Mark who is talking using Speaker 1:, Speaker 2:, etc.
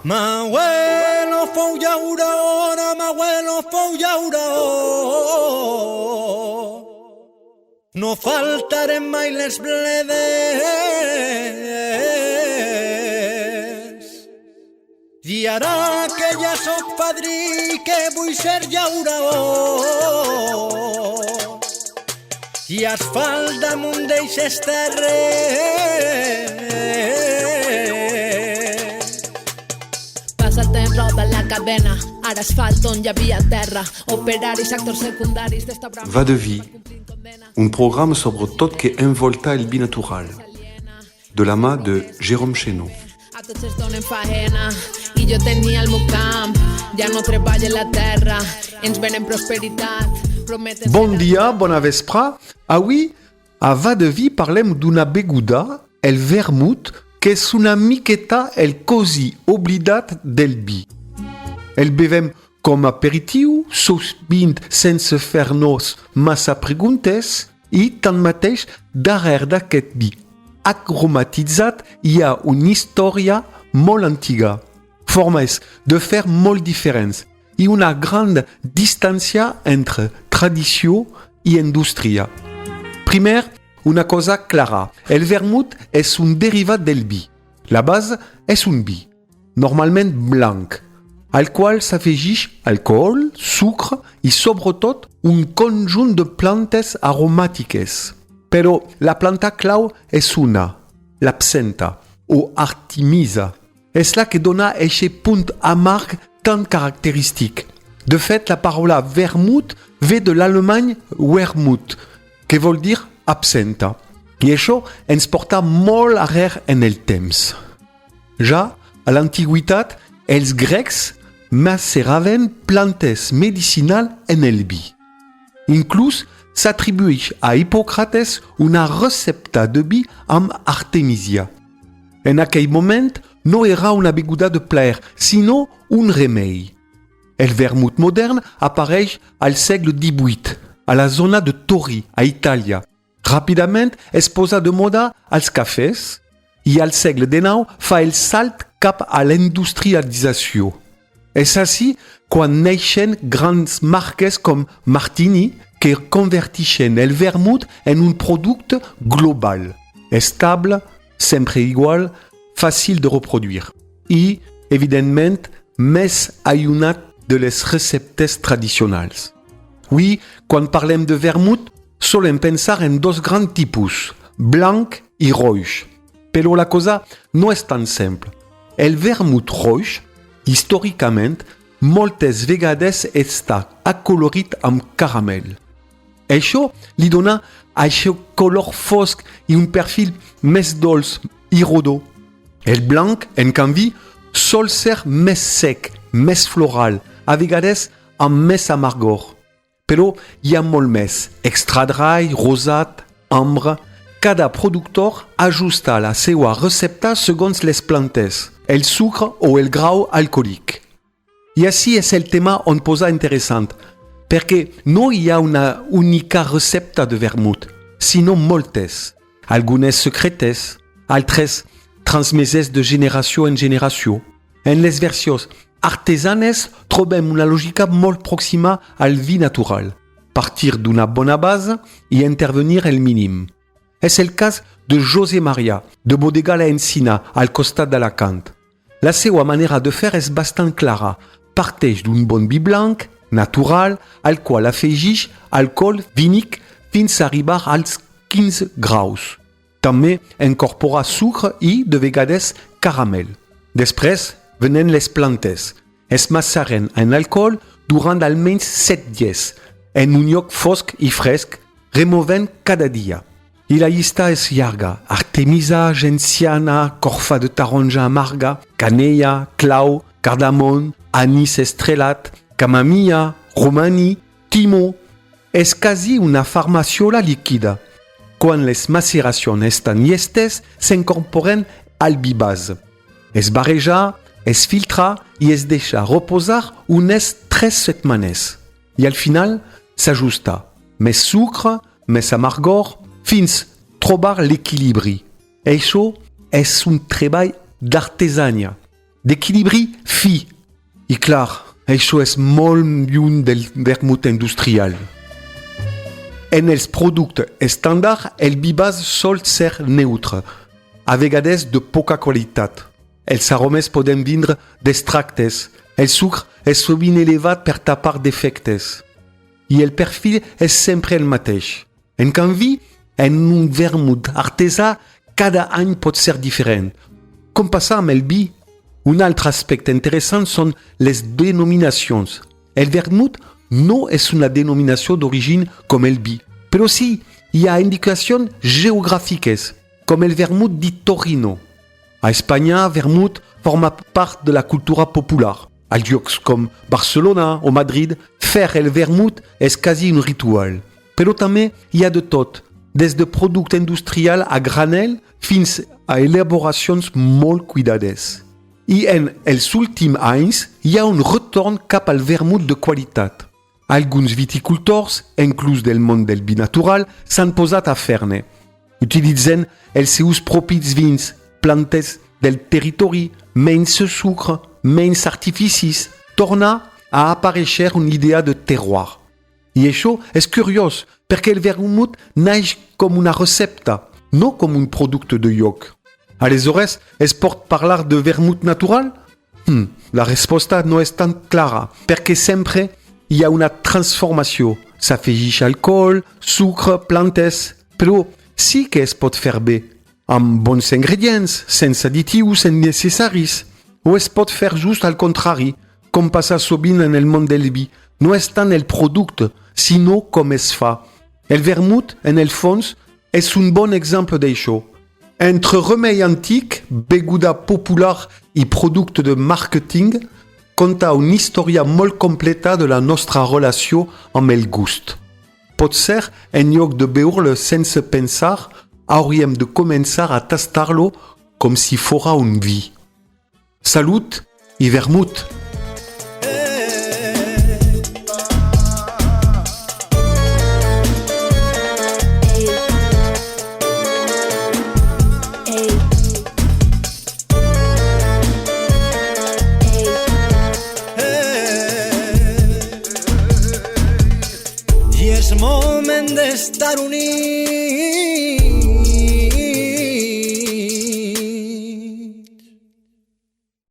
Speaker 1: M'abuelo fou llaurona, m'abuelo fou llauró. No faltarem mai les bledes. I ara que ja soc padrí, que vull ser llauró. I asfalt damunt d'eixes terres.
Speaker 2: Passa el temps, roda la cadena, ara asfalt on hi havia terra, operaris, actors secundaris d'esta brama.
Speaker 3: Va de vie, un programme sobre tot que envolta el binatural, de la mà de Jérôme Chénaud.
Speaker 2: A tots es donen faena, i jo tenia el meu camp, ja no treballo en la terra, ens venen prosperitat.
Speaker 4: Bon dia, bona vespra. Avui, a Va de vie, parlem d'una beguda, el vermut, que és una miqueta el così oblidat del vi. El bevem com a aperitiu, sovint sense fer-nos massa preguntes, i tanmateix, darrere d'aquest vi aromatitzat hi ha una història molt antiga, formes de fer molt diferents i una gran distància entre tradició i indústria. Primer, una cosa clara, el vermut és un derivat del vi. La base és un vi, normalment blanc, al qual s'afegeix alcohol, sucre i sobretot un conjunt de plantes aromàtiques. Però la planta clau és una, l'absenta o artemisa. És la que dona aquest punt amarg tan característic. De fet, la paraula vermut ve de l'alemany Wermut, que vol dir absenta. I això ens porta molt arrere en el temps. Ja a l'antiguitat, els grecs maceraven plantes medicinals en el vi. Inclús s'atribueix a Hipòcrates una recepta de vi amb artemisia. En aquell moment no era una beguda de plaer, sinó un remei. El vermut modern apareix al segle XVIII, a la zona de Tori, a Itàlia. Ràpidament es posa de moda als cafès i al segle XIX fa el salt cap a l'industrialització. És així quan neixen grans marques com Martini que converteixen el vermut en un producte global, estable, sempre igual, fàcil de reproduir i, evidentment, més allunyat de les receptes tradicionals. Oui, quan parlem de vermut, solem pensar en dos grans tipus, blanc i roig. Però la cosa no és tan simple. El vermut roig, històricament, moltes vegades està acolorit amb caramel. Això li dona aquest color fosc i un perfil més dolç i rodó. El blanc, en canvi, sol ser més sec, més floral, a vegades amb més amargor. Però hi ha molt més, extra dry, rosat, ambre. Cada productor ajusta la seva recepta segons les plantes, el sucre o el grau alcohòlic. I així és el tema on posa interessant, perquè no hi ha una única recepta de vermut, sinó moltes, algunes secretes, altres transmeses de generació en generació. En les versions artesanes trobem una lògica molt pròxima al vi natural, partir d'una bona base i intervenir el mínim. És el cas de José María, de Bodega La Encina, al costat d'Alacant. La seva manera de fer és bastant clara. Parteix d'un bon vi blanc, natural, al qual afegeix alcohol vínic fins a arribar als 15 graus. També incorpora sucre i, de vegades, caramel. Després venen les plantes. Es maceren en alcohol durant almenys 7 dies, en un lloc fosc i fresc, removent cada dia. I la llista és llarga. Artemisa, genciana, corfa de taronja amarga, canella, clau, cardamom, anís estrellat, camamilla, romani, timo. És quasi una farmaciola líquida. Quan les maceracions estan llestes, s'incorporen al vi base. Es barreja, es filtra i es deixa reposar unes 3 setmanes. I al final s'ajusta. Més sucre, més amargor, fins trobar l'equilibri. Això és un treball d'artesania. d'equilibri fi. I clar, això és molt lluny del vermut industrial. En els productes estàndard, el vi base sol ser neutre, a vegades de poca qualitat. Els aromes poden vindre d'extractes. El sucre és sovint elevat per tapar defectes. I el perfil és sempre el mateix. En canvi, en un vermut artesà, cada any pot ser diferent. Com passa amb el vi, un altre aspecte interessant són les denominacions. El vermut no és una denominació d'origine com el vi, però sí hi ha indicacions geogràfiques, com el vermut di Torino. A Espanya, vermut forma part de la cultura popular. A llocs com Barcelona o Madrid, fer el vermut és quasi un ritual. Però també hi ha de tot, des de producte industrial a granel fins a elaboracions molt cuidades. I en els últims anys hi ha un retorn cap al vermut de qualitat. Alguns viticultors, inclús del món del vi natural, s'han posat a fer-ne. Utilitzen els seus propis vins, plantes del territori, menys sucre, menys artificis, torna a aparèixer una idea de terroir. I això és curiós, perquè el vermut naix com una recepta, no com un producte de lloc. Aleshores, es pot parlar de vermut natural? La resposta no és tan clara, perquè sempre hi ha una transformació. S'afegeix alcohol, sucre, plantes, però sí que es pot fer bé, amb bons ingredients, sense additius innecessaris. O es pot fer just al contrari, com passa sovint en el món del vi. No és tant el producte, sinó com es fa. El vermut, en el fons, és un bon exemple d'això. Entre remei antic, beguda popular i producte de màrqueting, conta una història molt completa de la nostra relació amb el gust. Potser, en lloc de beure sense pensar, hauríem de començar a tastar-lo com si fora un vi. Salut i vermut!
Speaker 1: I és moment d'estar units